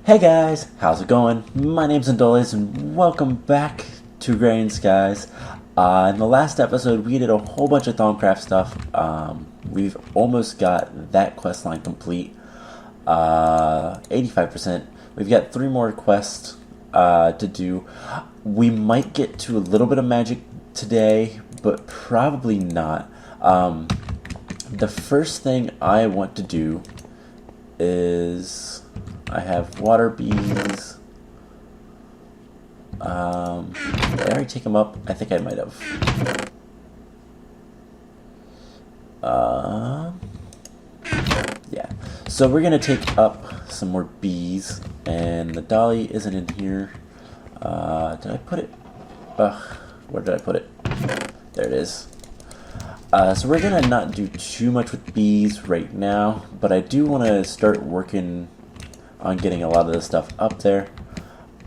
Hey guys, how's it going? My name's Andoles and welcome back to Agrarian Skies. In the last episode we did a whole bunch of Thaumcraft stuff. We've almost got that quest line complete. 85%. We've got 3 more quests to do. We might get to a little bit of magic today, but probably not. The first thing I want to do is I have water bees. Did I already take them up? I think I might have. Yeah. So we're gonna take up some more bees, and the dolly isn't in here. Did I put it? Where did I put it? There it is. So we're gonna not do too much with bees right now, but I do want to start working on getting a lot of this stuff up there.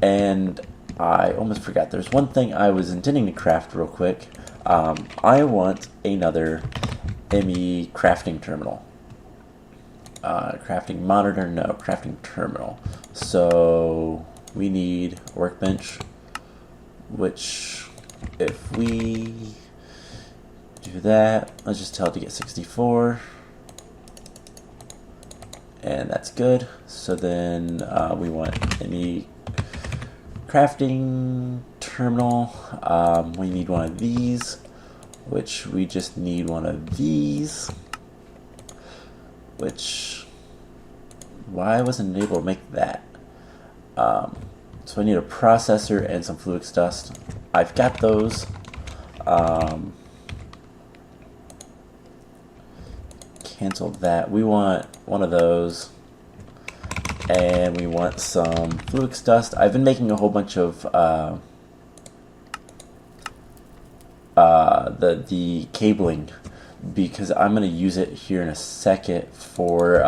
And I almost forgot, there's one thing I was intending to craft real quick. I want another ME crafting terminal. Crafting monitor, no, crafting terminal. So we need a workbench, which if we do that, let's just tell it to get 64. And that's good. So then we want any crafting terminal. We need one of these, which we just need one of these. Which, why wasn't it able to make that? So I need a processor and some fluix dust. I've got those. Cancel that. We want one of those, and we want some fluix dust. I've been making a whole bunch of the cabling because I'm going to use it here in a second for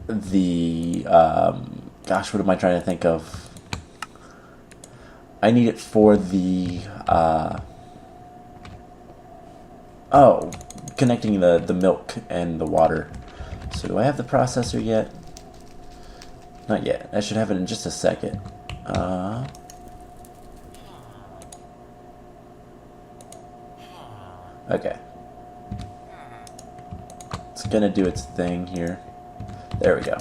the gosh, what am I trying to think of? I need it for the connecting the milk and the water. So do I have the processor yet? Not yet. I should have it in just a second. Okay. It's gonna do its thing here. There we go.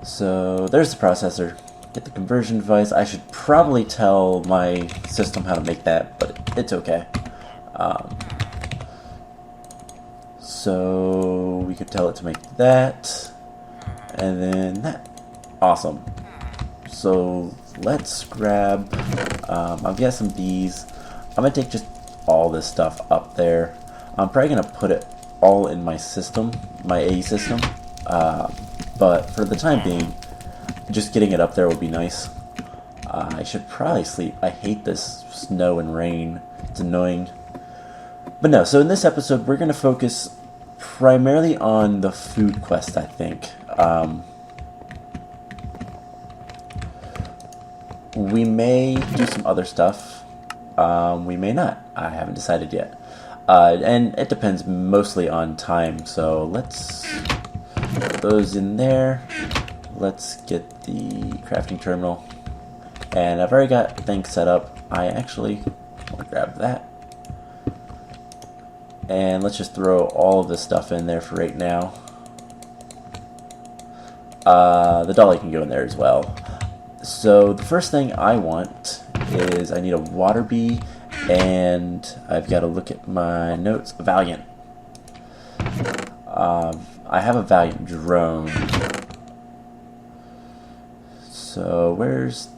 So there's the processor. Get the conversion device. I should probably tell my system how to make that, but it's okay. So we could tell it to make that, and then that. Awesome. So let's grab, I've got some bees. I'm going to take just all this stuff up there. I'm probably going to put it all in my system, my A system, but for the time being, just getting it up there would be nice. I should probably sleep. I hate this snow and rain. It's annoying. But no, so in this episode, we're going to focus primarily on the food quest, I think. We may do some other stuff. We may not. I haven't decided yet. And it depends mostly on time. So let's put those in there. Let's get the crafting terminal. And I've already got things set up. I actually want to grab that. And let's just throw all of this stuff in there for right now. The dolly can go in there as well. So the first thing I want is I need a water bee, and I've got to look at my notes. Valiant. I have a Valiant drone. So there's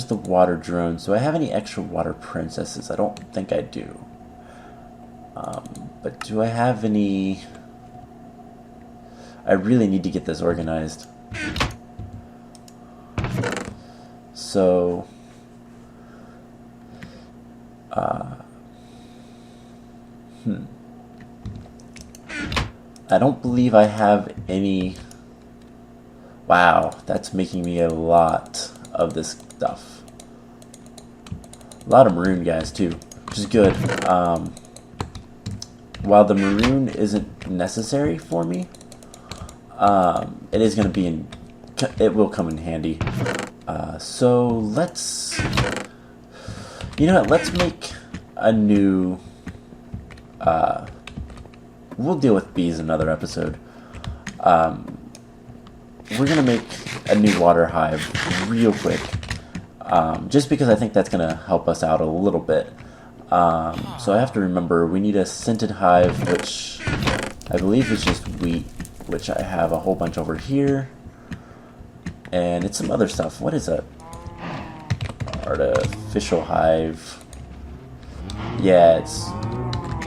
the water drone. So I have any extra water princesses? I don't think I do. But do I have any? I really need to get this organized. So, I don't believe I have any. Wow, that's making me a lot of this stuff. A lot of maroon guys too, which is good. while the maroon isn't necessary for me, it is going to be in. It will come in handy. So let's. You know what? Let's make a new. We'll deal with bees in another episode. We're gonna make a new water hive real quick, just because I think that's gonna help us out a little bit. So I have to remember we need a scented hive, which I believe is just wheat, which I have a whole bunch over here, and it's some other stuff. What is it? Artificial hive. Yeah, it's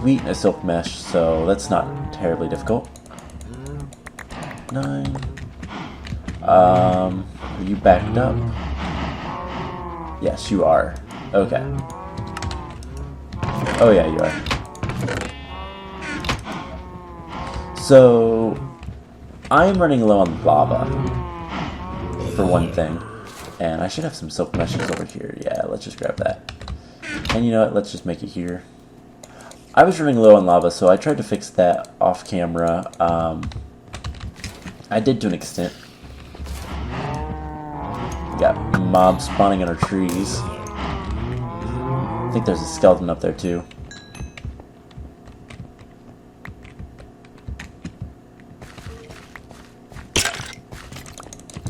wheat and a silk mesh, so that's not terribly difficult. 9. Are you backed up? Yes, you are. Okay. Oh yeah, you are. So, I'm running low on lava, for one thing. And I should have some silk meshes over here. Yeah, let's just grab that. And you know what, let's just make it here. I was running low on lava, so I tried to fix that off camera. I did to an extent. Got mobs spawning in our trees. I think there's a skeleton up there too.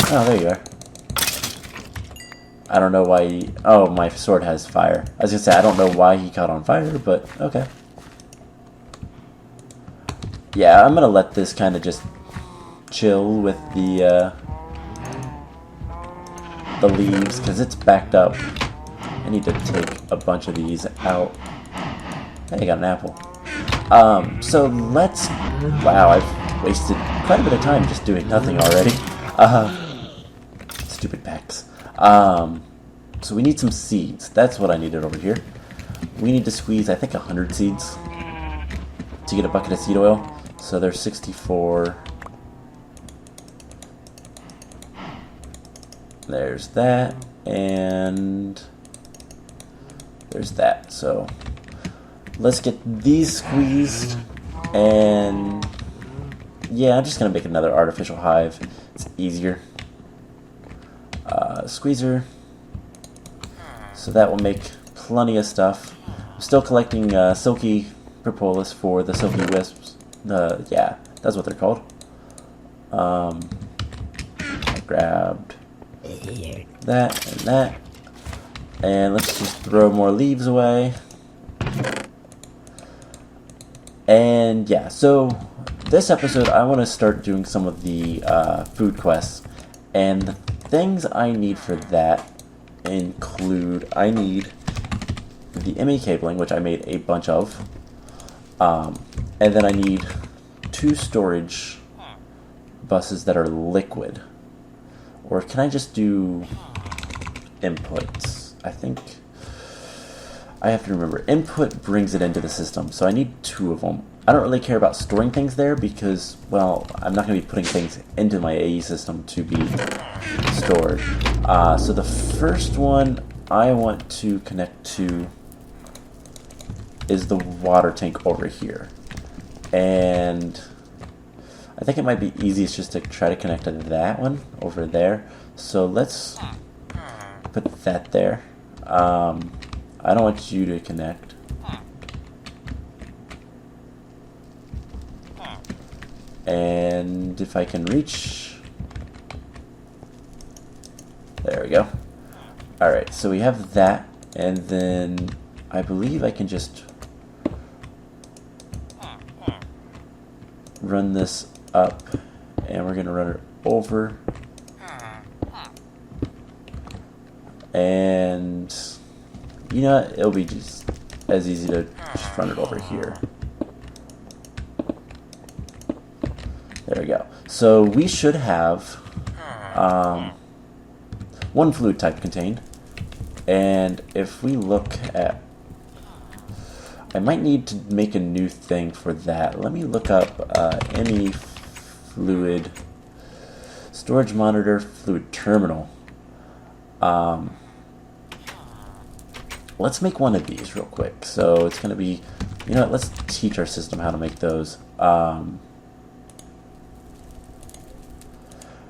Oh, there you are. I don't know why he... Oh, my sword has fire. I was gonna say, I don't know why he caught on fire, but okay. Yeah, I'm gonna let this kind of just chill with the leaves, because it's backed up. I need to take a bunch of these out. Hey, I got an apple. So let's... Wow, I've wasted quite a bit of time just doing nothing already. Stupid packs. So we need some seeds. That's what I needed over here. We need to squeeze, I think, 100 seeds to get a bucket of seed oil. So there's 64. There's that, and there's that. So let's get these squeezed, and yeah, I'm just gonna make another artificial hive. It's easier. Squeezer. So that will make plenty of stuff. I'm still collecting silky propolis for the silky wisps. Yeah, that's what they're called. I grabbed that and that. And let's just throw more leaves away. And yeah, so this episode I want to start doing some of the food quests. And the things I need for that include, I need the ME cabling, which I made a bunch of. And then I need 2 storage buses that are liquid. Or can I just do inputs? I think I have to remember. Input brings it into the system, so I need 2 of them. I don't really care about storing things there because, well, I'm not going to be putting things into my AE system to be stored. So the first one I want to connect to is the water tank over here. And I think it might be easiest just to try to connect to that one over there. So let's put that there. I don't want you to connect. And if I can reach... There we go. Alright, so we have that. And then I believe I can just run this up. And we're going to run it over. And you know what? It'll be just as easy to just run it over here. There we go. So we should have 1 fluid type contained. And if we look at... I might need to make a new thing for that. Let me look up ME fluid storage monitor fluid terminal. Let's make one of these real quick. So it's going to be You know what, let's teach our system how to make those.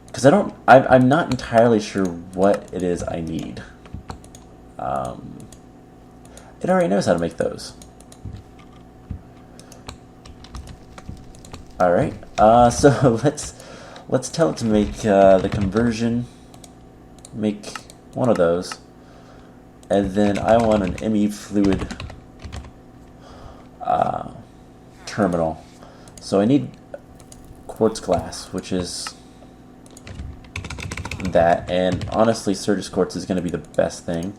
Because I'm not entirely sure what it is I need. It already knows how to make those. Alright, so let's tell it to make the conversion, make one of those, and then I want an ME fluid terminal. So I need quartz glass, which is that, and honestly Surges quartz is going to be the best thing.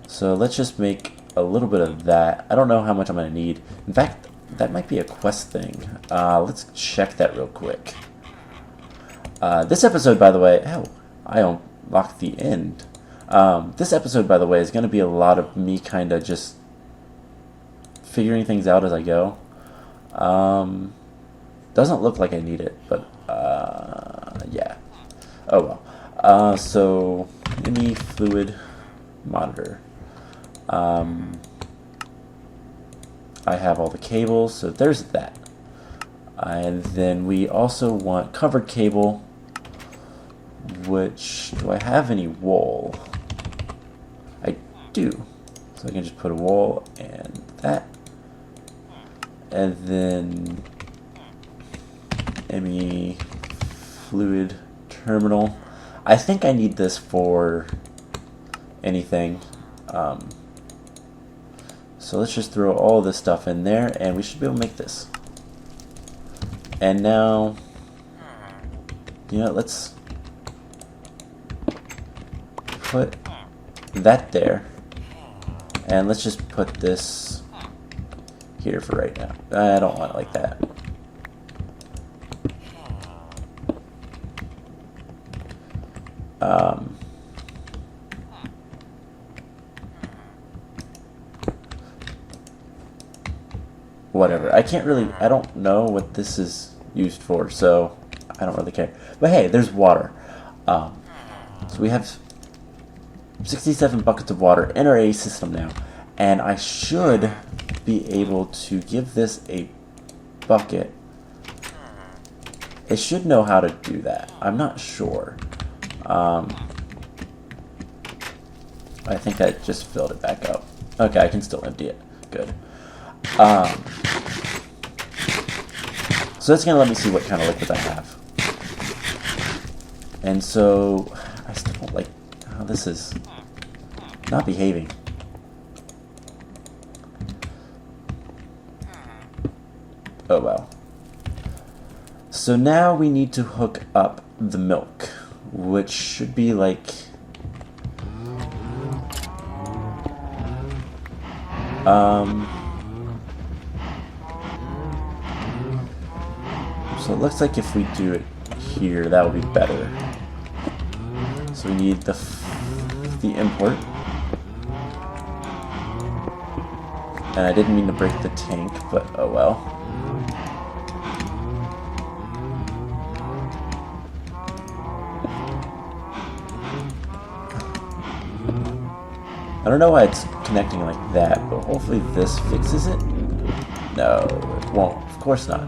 So let's just make a little bit of that. I don't know how much I'm going to need. In fact, that might be a quest thing. Let's check that real quick. This episode, by the way, I unlocked the end. This episode, by the way, is going to be a lot of me kind of just figuring things out as I go. Doesn't look like I need it, but yeah. Oh well. So, ME fluid monitor. I have all the cables, so there's that. And then we also want covered cable, which, do I have any wool? I do. So I can just put a wool and that. And then ME fluid terminal. I think I need this for anything. So let's just throw all this stuff in there, and we should be able to make this. And now, you know, let's put that there, and let's just put this here for right now. I don't want it like that. Whatever. I don't know what this is used for, so I don't really care. But hey, there's water. So we have 67 buckets of water in our A system now, and I should be able to give this a bucket. It should know how to do that. I'm not sure. I think I just filled it back up. Okay, I can still empty it. Good. So that's going to let me see what kind of liquid I have. And so, I still don't like how this is not behaving. Oh well. So now we need to hook up the milk, which should be like... So it looks like if we do it here, that would be better. So we need the import. And I didn't mean to break the tank, but oh well. I don't know why it's connecting like that, but hopefully this fixes it. No, it won't. Of course not.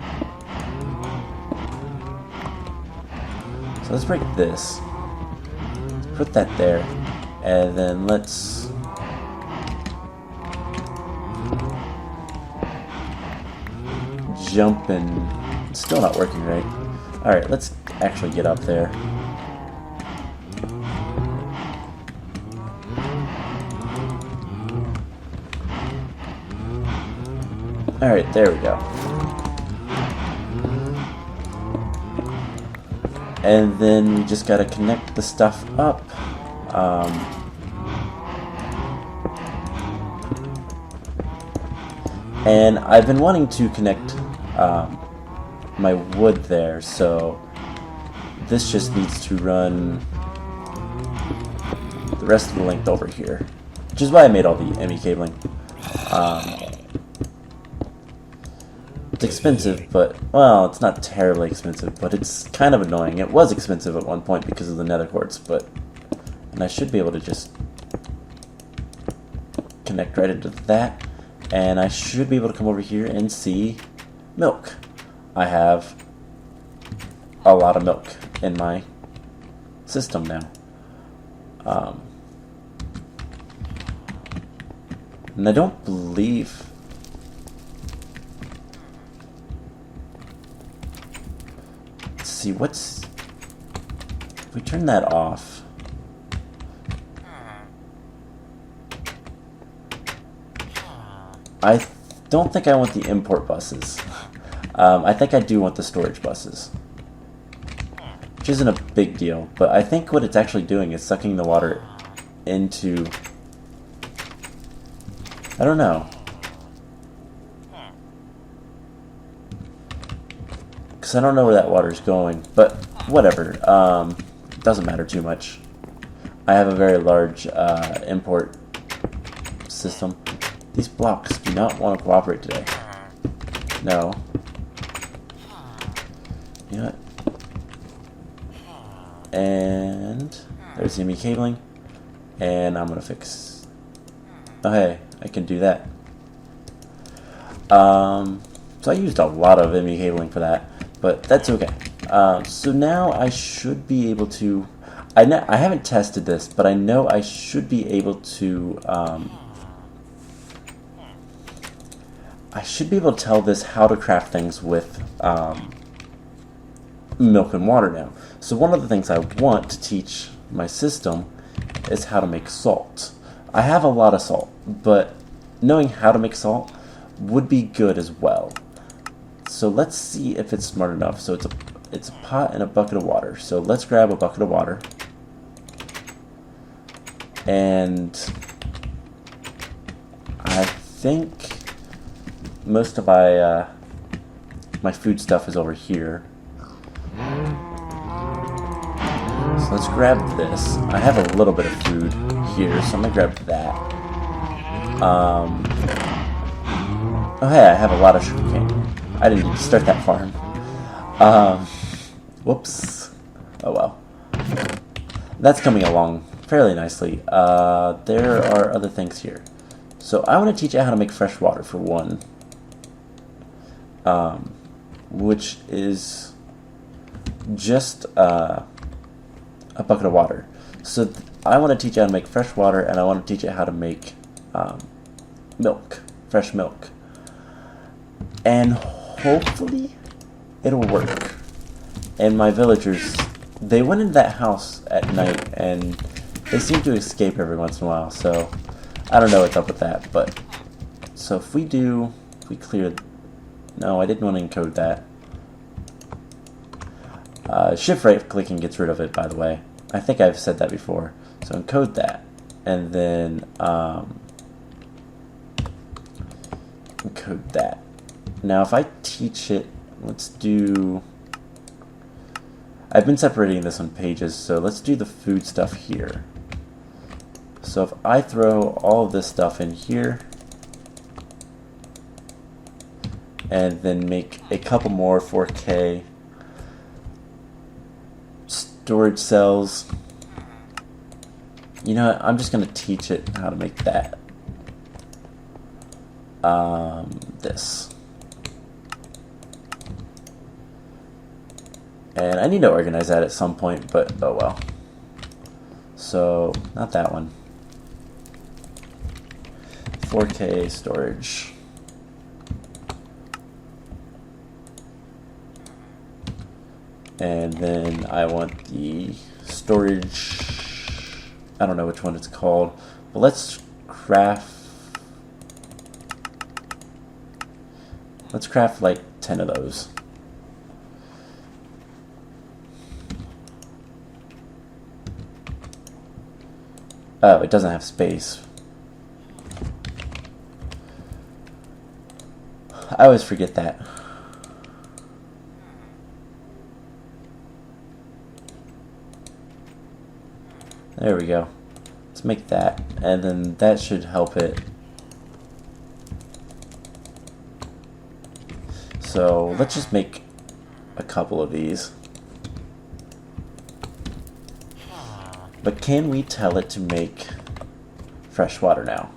So let's break this. Let's put that there. And then let's... jump and... It's still not working right. Alright, let's actually get up there. Alright, there we go. And then we just gotta connect the stuff up. And I've been wanting to connect my wood there, so this just needs to run the rest of the length over here, which is why I made all the ME cabling. It's expensive, but, well, it's not terribly expensive, but it's kind of annoying. It was expensive at one point because of the nether quartz, but, and I should be able to just connect right into that, And I should be able to come over here and see milk. I have a lot of milk in my system now. And I don't believe... Let's see, what's... If we turn that off... I don't think I want the import buses. I think I do want the storage buses. Which isn't a big deal, but I think what it's actually doing is sucking the water into... I don't know. Because I don't know where that water's going, but whatever. Doesn't matter too much. I have a very large import system. These blocks do not want to cooperate today. No. You know what? And there's the ME cabling. And I'm gonna fix... Oh hey, I can do that. So I used a lot of ME cabling for that, but that's okay. So now I should be able to... I haven't tested this, but I know I should be able to... I should be able to tell this how to craft things with milk and water now. So one of the things I want to teach my system is how to make salt. I have a lot of salt, but knowing how to make salt would be good as well. So let's see if it's smart enough. So it's a pot and a bucket of water. So let's grab a bucket of water. And I think most of my my food stuff is over here. So let's grab this. I have a little bit of food here, so I'm gonna grab that. Oh hey, I have a lot of sugarcane. I didn't need to start that farm. Whoops. Oh well. That's coming along fairly nicely. There are other things here. So I want to teach you how to make fresh water for one. Which is just a bucket of water. So I want to teach you how to make fresh water, and I want to teach you how to make milk, fresh milk. And hopefully it'll work. And my villagers, they went into that house at night, and they seem to escape every once in a while, so I don't know what's up with that. But so if we clear... No, I didn't want to encode that. Shift right clicking gets rid of it, by the way. I think I've said that before. So encode that. And then encode that. Now if I teach it, let's do... I've been separating this on pages, so let's do the food stuff here. So if I throw all of this stuff in here, and then make a couple more 4K storage cells. You know what? I'm just going to teach it how to make that. This. And I need to organize that at some point, but oh well. So, not that one. 4K storage. And then I want the storage, I don't know which one it's called, but let's craft like 10 of those. Oh, it doesn't have space. I always forget that. There we go. Let's make that, and then that should help it. So let's just make a couple of these. But can we tell it to make fresh water now?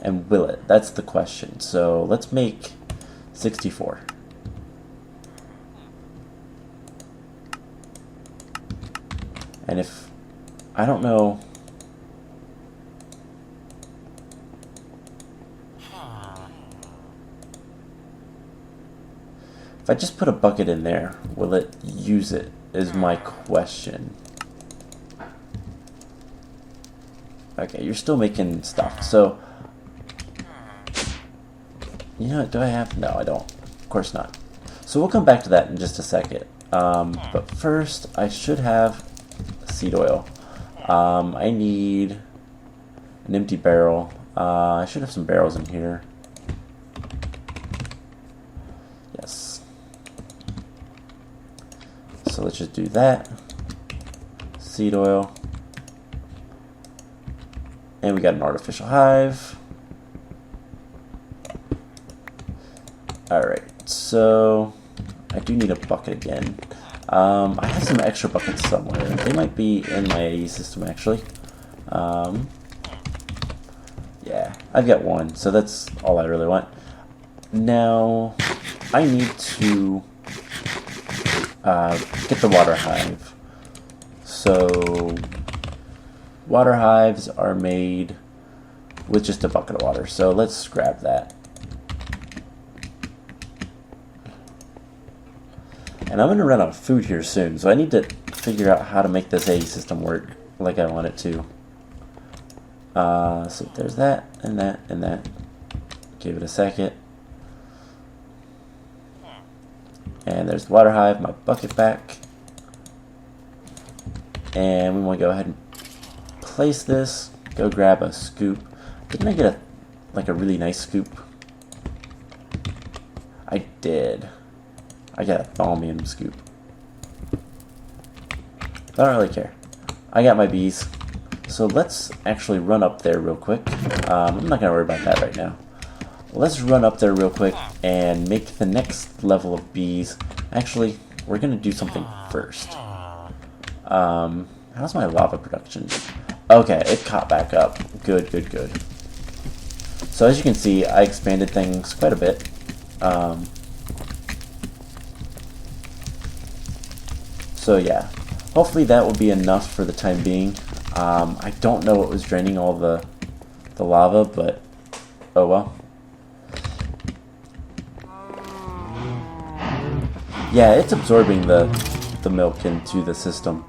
And will it? That's the question. So let's make 64. And if, I don't know, if I just put a bucket in there, will it use it, is my question. Okay, you're still making stuff, so, you know what, do I have, no I don't, of course not. So we'll come back to that in just a second, but first I should have seed oil. I need an empty barrel. I should have some barrels in here. Yes. So let's just do that. Seed oil. And we got an artificial hive. Alright, so I do need a bucket again. I have some extra buckets somewhere. They might be in my AE system actually. Yeah, I've got one, so that's all I really want. Now, I need to get the water hive. So, water hives are made with just a bucket of water. So let's grab that. And I'm going to run out of food here soon, so I need to figure out how to make this AE system work like I want it to. So there's that, and that, and that. Give it a second. And there's the water hive, my bucket back. And we want to go ahead and place this. Go grab a scoop. Didn't I get a really nice scoop? I did. I got a Balmium scoop. I don't really care. I got my bees. So let's actually run up there real quick. I'm not going to worry about that right now. Let's run up there real quick and make the next level of bees. Actually, we're going to do something first. How's my lava production? Okay, it caught back up. Good, good, good. So as you can see, I expanded things quite a bit. So yeah, hopefully that will be enough for the time being. I don't know what was draining all the lava, but oh well. Yeah, it's absorbing the milk into the system.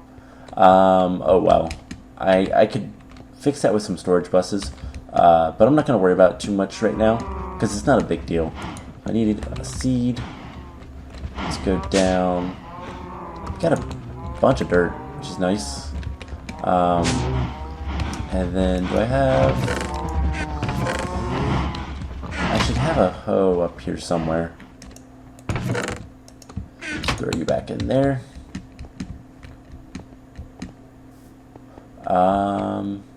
Oh well. I could fix that with some storage buses, but I'm not going to worry about it too much right now, because it's not a big deal. I needed a seed. Let's go down. Got a bunch of dirt, which is nice. And then do I have... I should have a hoe up here somewhere. Just throw you back in there.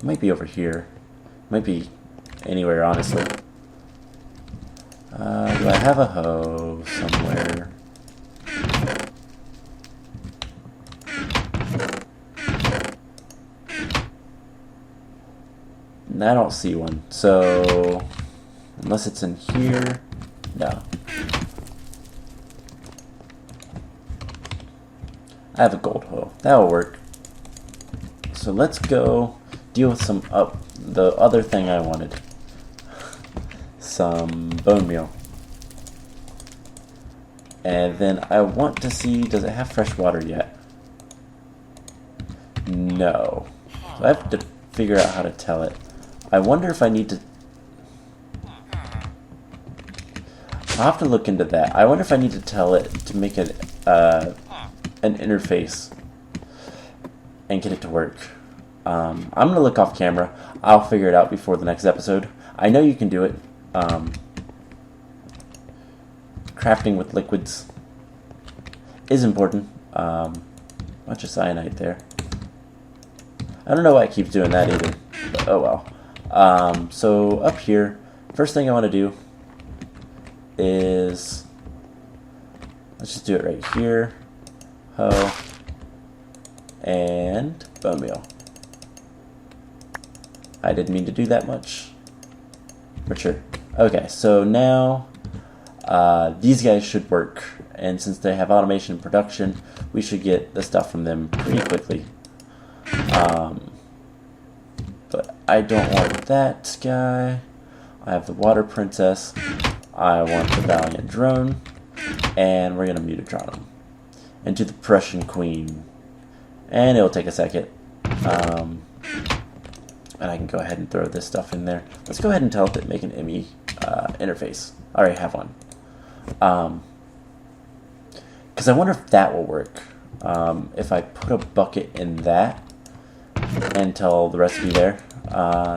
Might be over here. Might be anywhere, honestly. Do I have a hoe somewhere? I don't see one, so unless it's in here, no. I have a gold hoe. That'll work. So let's go deal with the other thing I wanted. Some bone meal. And then I want to see, does it have fresh water yet? No. So I have to figure out how to tell it. I wonder if I need to... I'll have to look into that. I wonder if I need to tell it to make it an interface and get it to work. I'm going to look off camera. I'll figure it out before the next episode. I know you can do it. Crafting with liquids is important. Bunch of cyanide there. I don't know why it keeps doing that either, but oh well. So up here, first thing I want to do is, let's just do it right here. Hoe and bone meal. I didn't mean to do that much. Mature. Okay, so now these guys should work, and since they have automation and production, we should get the stuff from them pretty quickly. But I don't want that guy. I have the Water Princess. I want the Valiant Drone, and we're gonna Mutatron him into the Prussian Queen, and it'll take a second. And I can go ahead and throw this stuff in there. Let's go ahead and tell it to make an ME interface. I already have one. Because I wonder if that will work. If I put a bucket in that and tell the recipe there.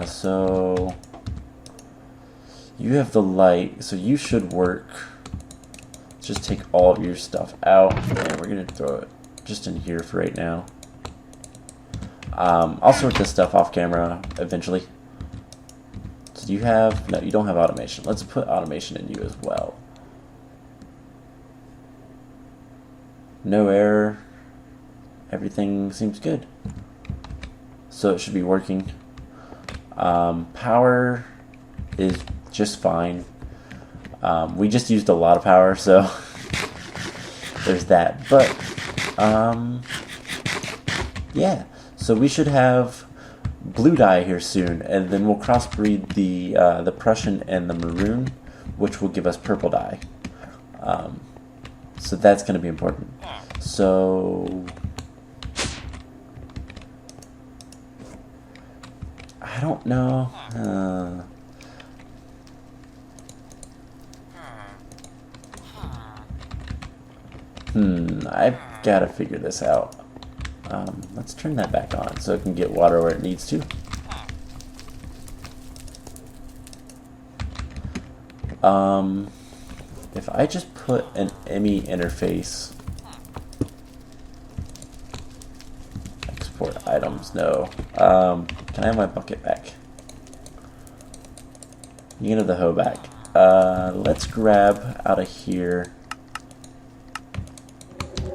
So you have the light, so you should work. Let's just take all of your stuff out, and we're going to throw it just in here for right now. I'll sort this stuff off camera eventually. So do you have... No, you don't have automation. Let's put automation in you as well. No error. Everything seems good. So it should be working. Power is just fine. We just used a lot of power, so there's that. But, yeah. So we should have blue dye here soon, and then we'll crossbreed the Prussian and the maroon, which will give us purple dye. So that's going to be important. So I don't know. I've got to figure this out. Let's turn that back on so it can get water where it needs to. If I just put an ME interface, export items, no. Can I have my bucket back? You can have the hoe back. Let's grab out of here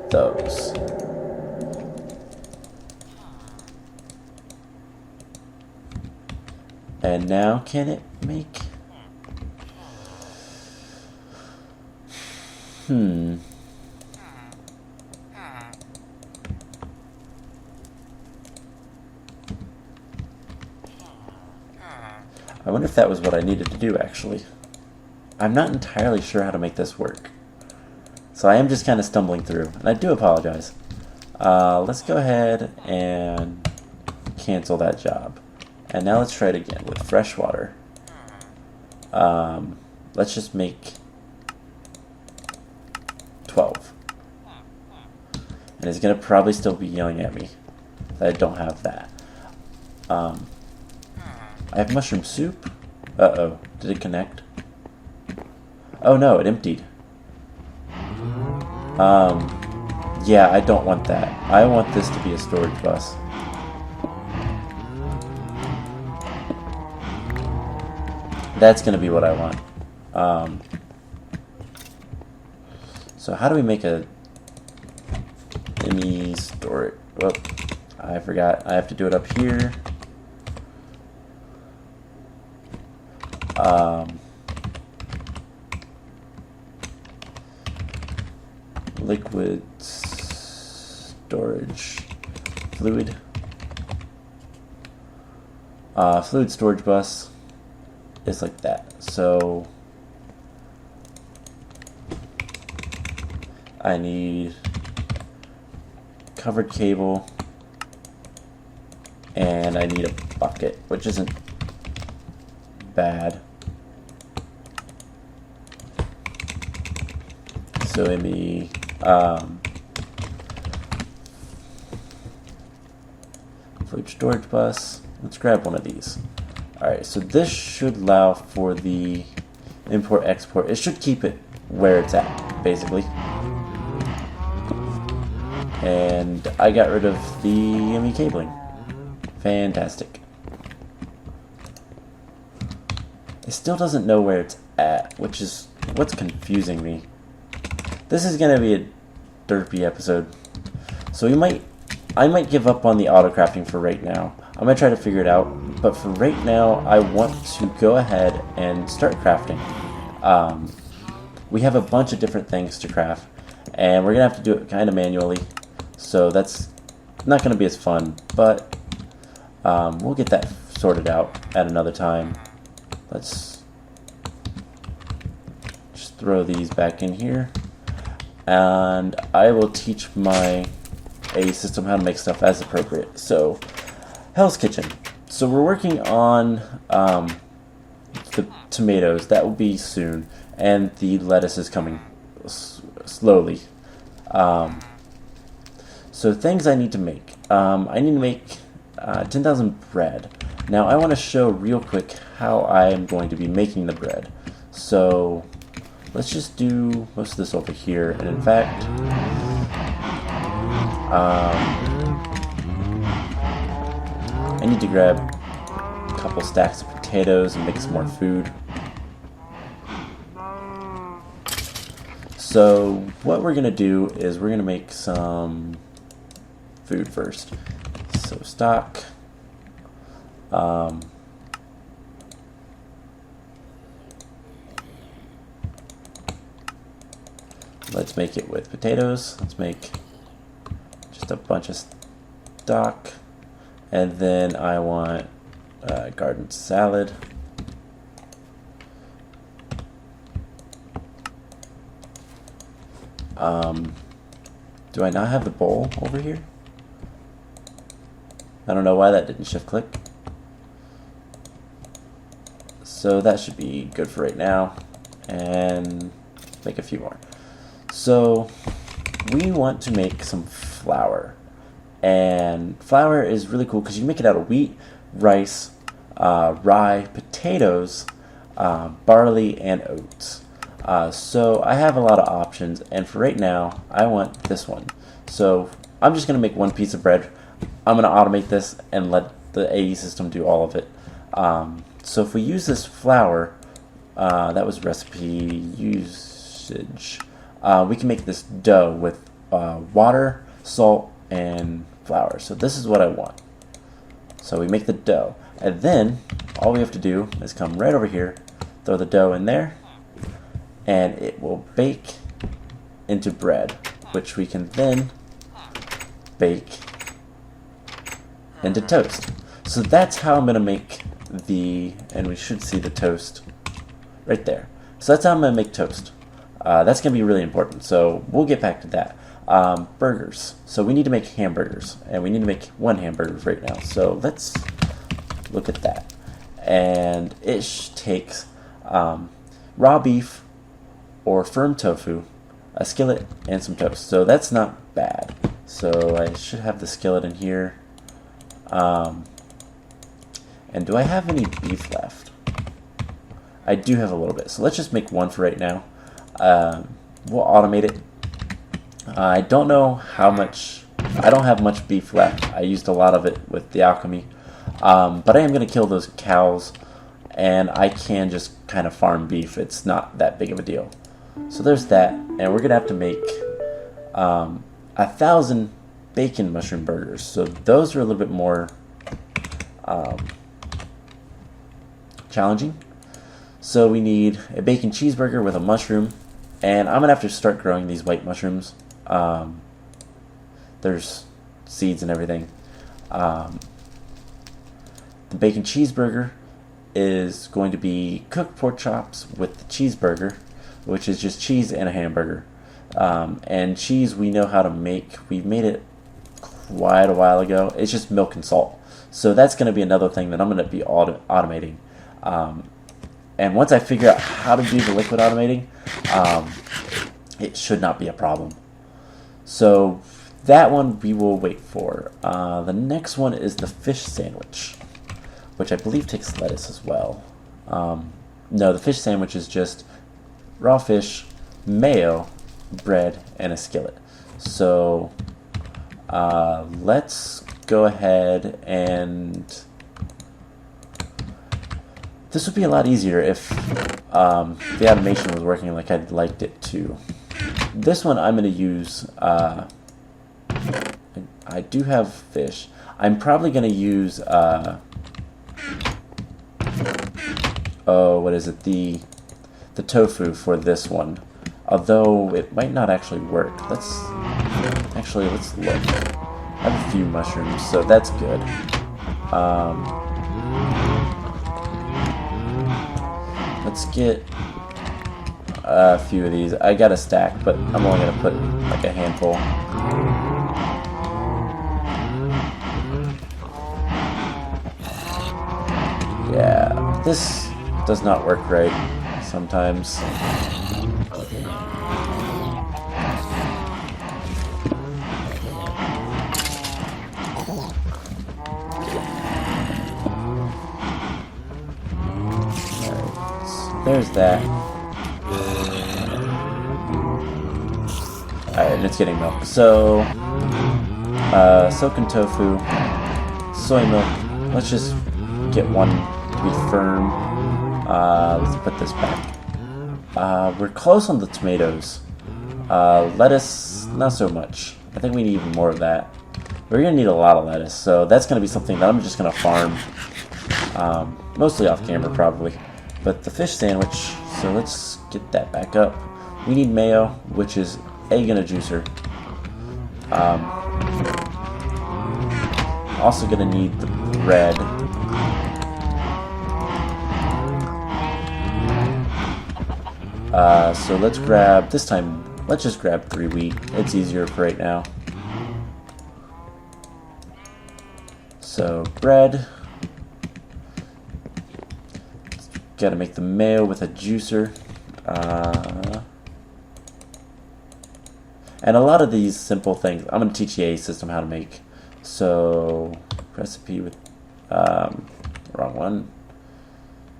those. And now can it make... I wonder if that was what I needed to do, actually. I'm not entirely sure how to make this work. So I am just kind of stumbling through, and I do apologize. Let's go ahead and cancel that job. And now let's try it again with fresh water. Let's just make 12. And it's going to probably still be yelling at me that I don't have that. I have mushroom soup. Uh-oh. Did it connect? Oh no, it emptied. Yeah, I don't want that. I want this to be a storage bus. That's going to be what I want. So how do we make a ME storage? Whoop, I forgot. I have to do it up here. Liquid storage fluid. Fluid storage bus is like that. So I need covered cable and I need a bucket, which isn't bad. So ME fluid storage bus. Let's grab one of these. Alright, so this should allow for the import export. It should keep it where it's at, basically. And I got rid of the ME cabling. Fantastic. It still doesn't know where it's at, which is what's confusing me. This is going to be a derpy episode. So I might give up on the auto crafting for right now. I'm going to try to figure it out. But for right now, I want to go ahead and start crafting. We have a bunch of different things to craft, and we're going to have to do it kind of manually. So that's not going to be as fun, but we'll get that sorted out at another time. Let's just throw these back in here, and I will teach my AE system how to make stuff as appropriate. So, Hell's Kitchen. So we're working on the tomatoes. That will be soon, and the lettuce is coming slowly. So things I need to make. I need to make 10,000 bread. Now I want to show real quick how I am going to be making the bread. So let's just do most of this over here. And in fact, I need to grab a couple stacks of potatoes and make some more food. So what we're going to do is we're going to make some food first. So stock. Let's make it with potatoes. Let's make just a bunch of stock. And then I want garden salad. Do I not have the bowl over here? I don't know why that didn't shift click. So that should be good for right now. And make a few more. So we want to make some flour. And flour is really cool because you make it out of wheat, rice, rye, potatoes, barley, and oats. So I have a lot of options, and for right now, I want this one. So I'm just going to make one piece of bread. I'm going to automate this and let the AE system do all of it. So if we use this flour, that was recipe usage, we can make this dough with water, salt, and flour. So this is what I want. So we make the dough, and then all we have to do is come right over here, throw the dough in there, and it will bake into bread, which we can then bake into toast. So that's how I'm going to make and we should see the toast right there. So that's how I'm going to make toast. That's going to be really important, so we'll get back to that. Burgers. So we need to make hamburgers, and we need to make one hamburger right now. So let's look at that. And it takes raw beef or firm tofu, a skillet, and some toast. So that's not bad. So I should have the skillet in here. And do I have any beef left? I do have a little bit. So let's just make one for right now. We'll automate it. I don't know how much. I don't have much beef left. I used a lot of it with the alchemy. But I am going to kill those cows, and I can just kind of farm beef. It's not that big of a deal. So there's that, and we're going to have to make 1,000 bacon mushroom burgers. So those are a little bit more challenging. So we need a bacon cheeseburger with a mushroom, and I'm going to have to start growing these white mushrooms. There's seeds and everything. The bacon cheeseburger is going to be cooked pork chops with the cheeseburger, which is just cheese and a hamburger. And cheese we know how to make. We made it quite a while ago. It's just milk and salt. So that's going to be another thing that I'm going to be automating. And once I figure out how to do the liquid automating, it should not be a problem. So that one we will wait for. The next one is the fish sandwich, which I believe takes lettuce as well. No, the fish sandwich is just raw fish, mayo, bread, and a skillet. So let's go ahead and this would be a lot easier if the animation was working like I'd liked it to. This one I'm going to use, I do have fish. I'm probably going to use oh, what is it? The tofu for this one. Although it might not actually work. Let's look. I have a few mushrooms, so that's good. Let's get a few of these. I got a stack, but I'm only gonna put like a handful. Yeah, this does not work right sometimes. There's that. Alright, and it's getting milk. So, soaking tofu, soy milk. Let's just get one to be firm. Let's put this back. We're close on the tomatoes. Lettuce, not so much. I think we need even more of that. We're going to need a lot of lettuce, so that's going to be something that I'm just going to farm. Mostly off camera, probably. But the fish sandwich, so let's get that back up. We need mayo, which is egg in a juicer. Also gonna need the bread. So let's grab, this time, let's just grab 3 wheat. It's easier for right now. So bread. Gotta make the mayo with a juicer. And a lot of these simple things, I'm going to teach the A system how to make. So, recipe with, wrong one.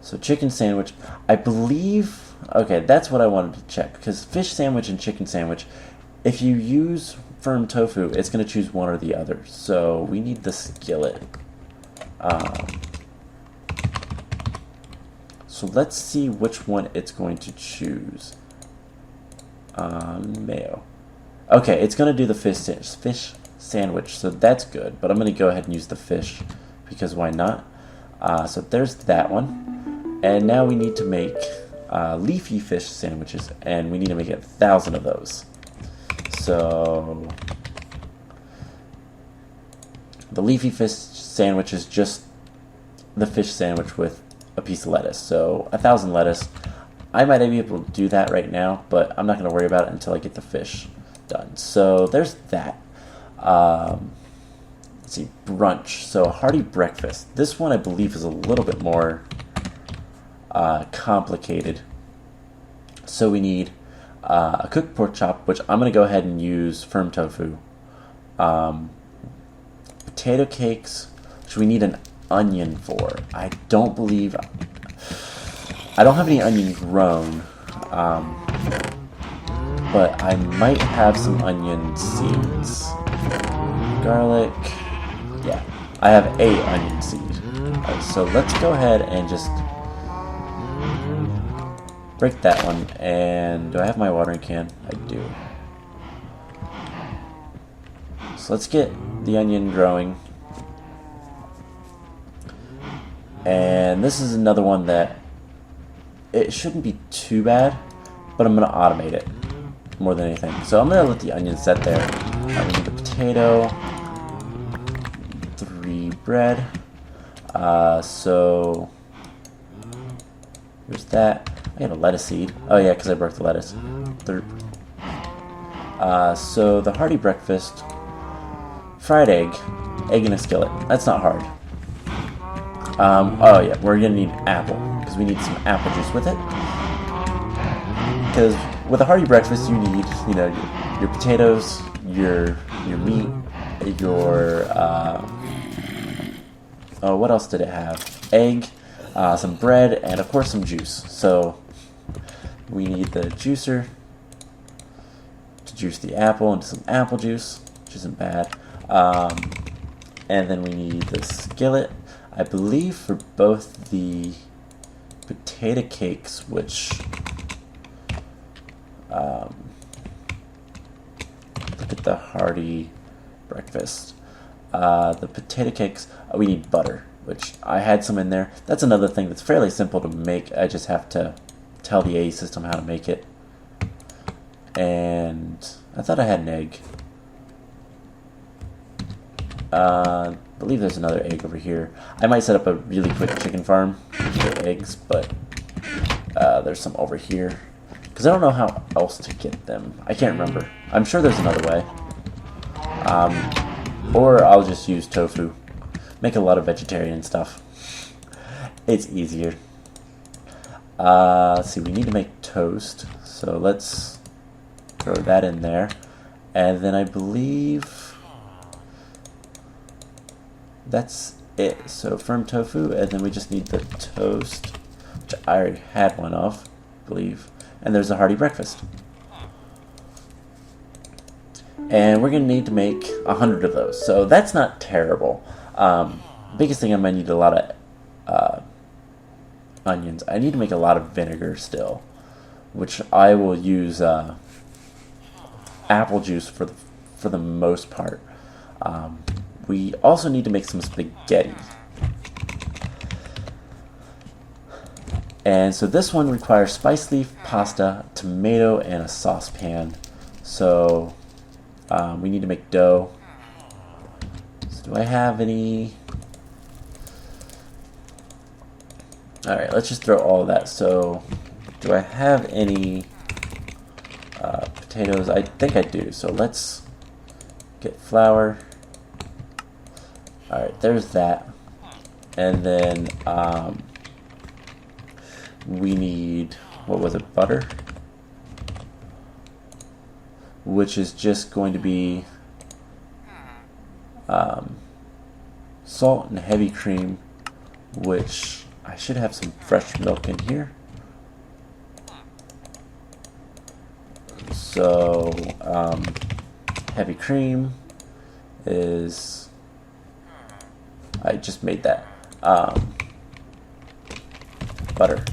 So chicken sandwich, I believe, okay, that's what I wanted to check. Because fish sandwich and chicken sandwich, if you use firm tofu, it's going to choose one or the other. So we need the skillet. So let's see which one it's going to choose. Mayo. Okay, it's going to do the fish sandwich, so that's good. But I'm going to go ahead and use the fish, because why not? So there's that one. And now we need to make leafy fish sandwiches, and we need to make 1,000 of those. So the leafy fish sandwich is just the fish sandwich with a piece of lettuce. So 1,000 lettuce. I might be able to do that right now, but I'm not going to worry about it until I get the fish done. So there's that. Let's see, brunch. So a hearty breakfast. This one I believe is a little bit more complicated. So we need a cooked pork chop, which I'm going to go ahead and use firm tofu. Potato cakes, which we need an onion for. I don't believe, I don't have any onion grown, but I might have some onion seeds. Garlic, yeah, I have a onion seed. So let's go ahead and just break that one. And do I have my watering can? I do. So let's get the onion growing. And this is another one that it shouldn't be too bad, but I'm going to automate it more than anything. So I'm going to let the onion set there. We need the potato, 3 bread. So here's that. I got a lettuce seed. Oh yeah, because I broke the lettuce. So the hearty breakfast, fried egg in a skillet. That's not hard. Oh yeah, we're gonna need apple because we need some apple juice with it. Because with a hearty breakfast, you need, you know, your potatoes, your meat, your oh, what else did it have? Egg, some bread, and of course some juice. So we need the juicer to juice the apple into some apple juice, which isn't bad. And then we need the skillet, I believe, for both the potato cakes, which look at the hearty breakfast. The potato cakes, we need butter. which I had some in there. That's another thing that's fairly simple to make. I just have to tell the A system how to make it. And I thought I had an egg. I believe there's another egg over here. I might set up a really quick chicken farm for eggs, but there's some over here. Because I don't know how else to get them. I can't remember. I'm sure there's another way. Or I'll just use tofu. Make a lot of vegetarian stuff. It's easier. Let's see, we need to make toast. So let's throw that in there. And then I believe that's it. So firm tofu, and then we just need the toast, which I already had one of, I believe. And there's a hearty breakfast. And we're going to need to make 100 of those. So that's not terrible. Biggest thing, I'm going to need a lot of onions. I need to make a lot of vinegar still, which I will use apple juice for the most part. We also need to make some spaghetti. And so this one requires spice leaf, pasta, tomato, and a saucepan. So we need to make dough. So do I have any? Alright, let's just throw all of that. So do I have any potatoes? I think I do. So let's get flour. Alright, there's that. And then we need, what was it, butter? Which is just going to be salt and heavy cream, which I should have some fresh milk in here. So heavy cream is, I just made that, butter.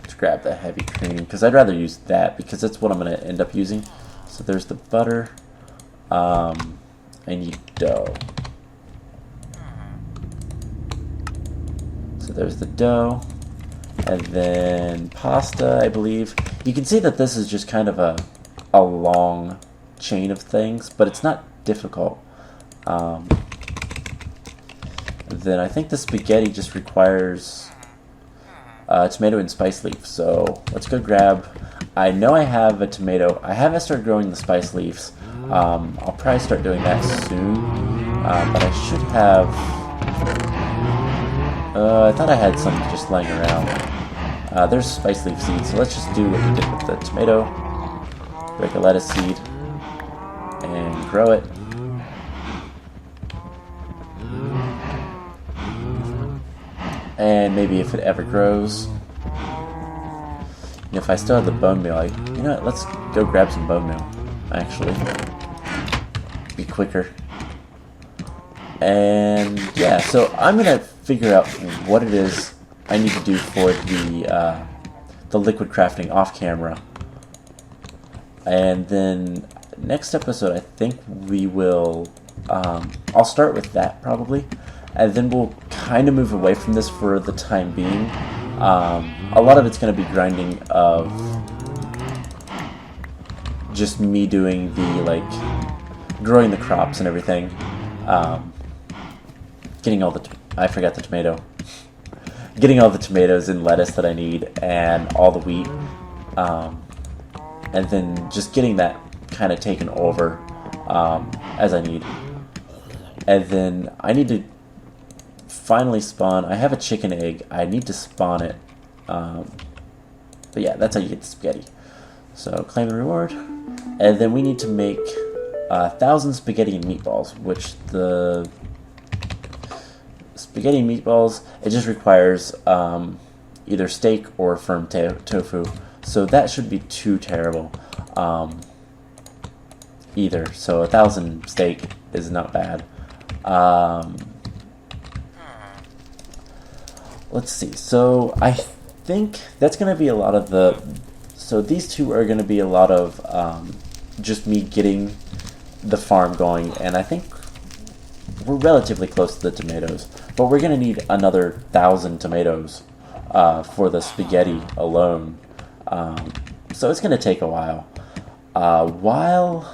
Let's grab the heavy cream, because I'd rather use that, because that's what I'm going to end up using. So there's the butter. I need dough. So there's the dough. And then pasta, I believe. You can see that this is just kind of a long chain of things, but it's not difficult. Then I think the spaghetti just requires tomato and spice leaf. So let's go grab. I know I have a tomato. I haven't started growing the spice leaves. I'll probably start doing that soon. But I should have. I thought I had some just laying around. There's spice leaf seeds. So let's just do what we did with the tomato. Break a lettuce seed and grow it. And maybe if it ever grows, and if I still have the bone meal, you know what, let's go grab some bone meal, actually. Be quicker. And yeah, so I'm gonna figure out what it is I need to do for the liquid crafting off camera. And then next episode, I think we will, I'll start with that probably, and then we'll kind of move away from this for the time being. A lot of it's going to be grinding of just me doing the, growing the crops and everything. Getting all the, I forgot the tomato. Getting all the tomatoes and lettuce that I need, and all the wheat. And then just getting that kind of taken over as I need. And then I need to finally spawn. I have a chicken egg. I need to spawn it. But yeah, that's how you get the spaghetti. So claim the reward. And then we need to make 1,000 spaghetti and meatballs, which the spaghetti and meatballs, it just requires either steak or firm tofu. So that should be too terrible either. So 1,000 steak is not bad. Let's see. So I think that's going to be a lot of the... So these two are going to be a lot of just me getting the farm going, and I think we're relatively close to the tomatoes. But we're going to need another 1,000 tomatoes for the spaghetti alone. So it's going to take a while. While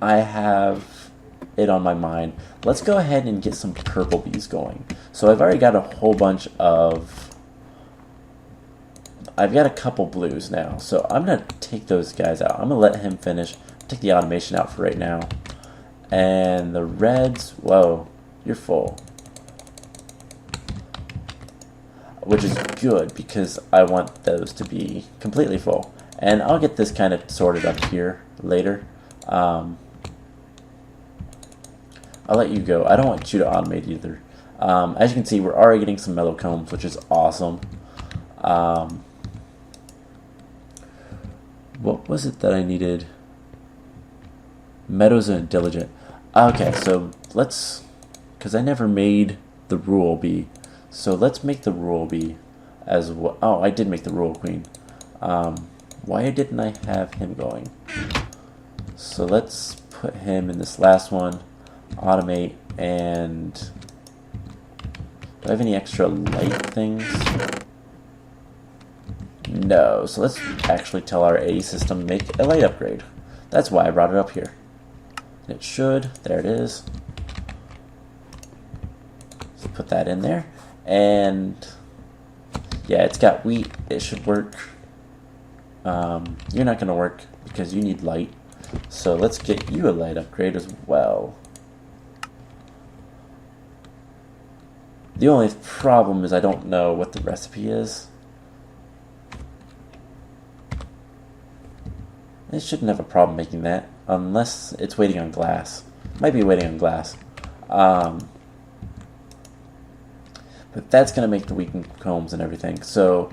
I have it on my mind, let's go ahead and get some purple bees going. So I've already got a whole bunch of... I've got a couple blues now, so I'm going to take those guys out. I'm going to let him finish. Take the automation out for right now. And the reds, whoa, you're full. Which is good, because I want those to be completely full. And I'll get this kind of sorted up here later. I'll let you go. I don't want you to automate either. As you can see, we're already getting some mellow combs, which is awesome. What was it that I needed? Meadows and diligent. Okay, so let's... Because I never made the rural bee. So let's make the rural bee as well. Oh, I did make the rural queen. Why didn't I have him going? So let's put him in this last one. Automate, and... Do I have any extra light things? No, so let's actually tell our AE system to make a light upgrade. That's why I brought it up here. It should, there it is. So put that in there. And yeah, it's got wheat, it should work. You're not going to work because you need light. So let's get you a light upgrade as well. The only problem is I don't know what the recipe is. It shouldn't have a problem making that, unless it's waiting on glass. Might be waiting on glass. But that's going to make the weakened combs and everything. So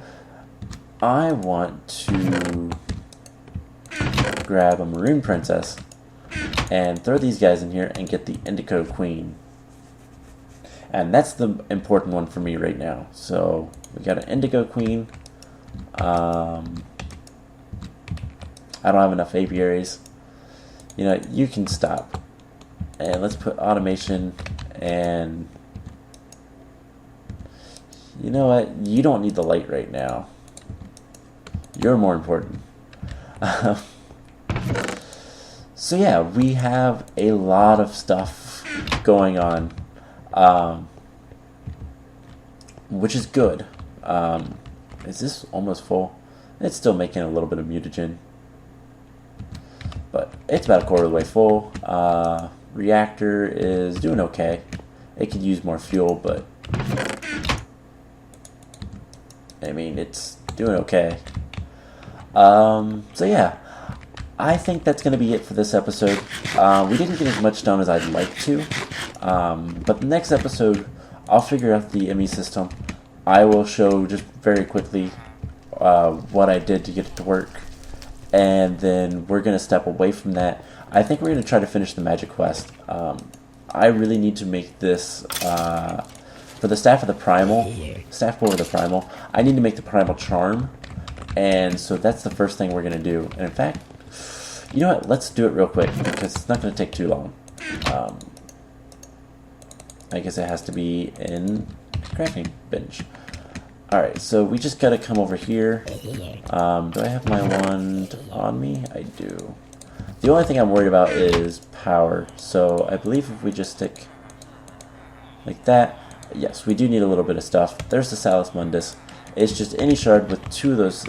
I want to grab a maroon princess and throw these guys in here and get the indigo queen. And that's the important one for me right now. So we got an indigo queen. I don't have enough apiaries. You know, you can stop. And let's put automation, and you know what? You don't need the light right now. You're more important. So yeah, we have a lot of stuff going on, which is good. Is this almost full? It's still making a little bit of mutagen. But it's about a quarter of the way full. Reactor is doing okay. It could use more fuel, but I mean, it's doing okay. So yeah, I think that's going to be it for this episode. We didn't get as much done as I'd like to. But the next episode, I'll figure out the ME system. I will show just very quickly what I did to get it to work. And then we're going to step away from that. I think we're going to try to finish the magic quest. I really need to make this, for the staff of the primal, staff board of the primal, I need to make the primal charm. And so that's the first thing we're going to do. And in fact, you know what, let's do it real quick, because it's not going to take too long. I guess it has to be in crafting bench. Alright, so we just gotta come over here. Do I have my wand on me? I do. The only thing I'm worried about is power. So I believe if we just stick like that, yes, we do need a little bit of stuff. There's the Salus Mundus. It's just any shard with 2 of those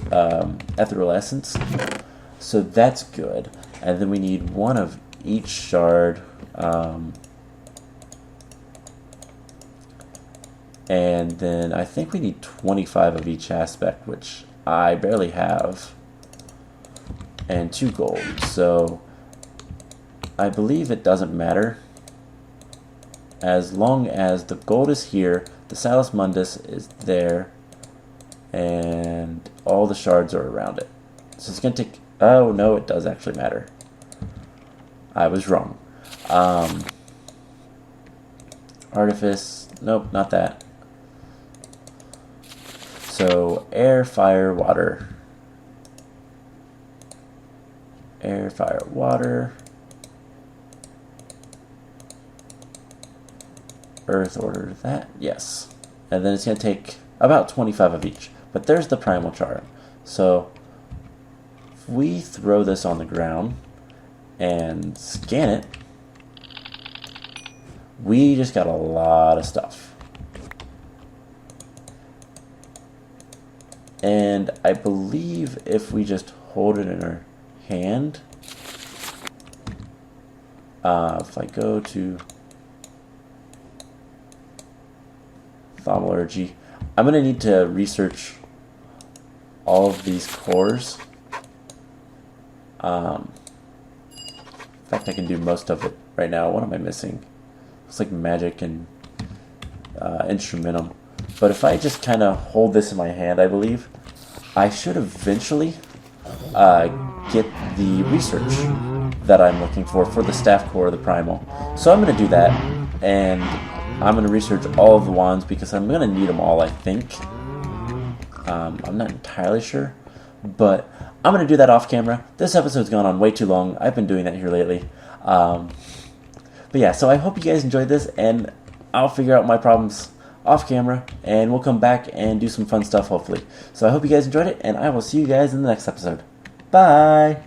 ethereal essence. So that's good. And then we need 1 of each shard. And then I think we need 25 of each aspect, which I barely have. And 2 gold. So I believe it doesn't matter. As long as the gold is here, the Salus Mundus is there, and all the shards are around it. So it's going to take... Oh, no, it does actually matter. I was wrong. Artifice... Nope, not that. So, air, fire, water. Air, fire, water. Earth order that, yes. And then it's going to take about 25 of each. But there's the primal charm. So if we throw this on the ground and scan it, we just got a lot of stuff. And I believe if we just hold it in our hand, if I go to thaumaturgy, I'm going to need to research all of these cores. In fact, I can do most of it right now. What am I missing? It's like magic and instrumentum. But if I just kind of hold this in my hand, I believe, I should eventually get the research that I'm looking for the staff core of the primal. So I'm going to do that, and I'm going to research all of the wands because I'm going to need them all, I think. I'm not entirely sure, but I'm going to do that off camera. This episode's gone on way too long. I've been doing that here lately. But yeah, so I hope you guys enjoyed this, and I'll figure out my problems off camera, and we'll come back and do some fun stuff, hopefully. So I hope you guys enjoyed it, and I will see you guys in the next episode. Bye!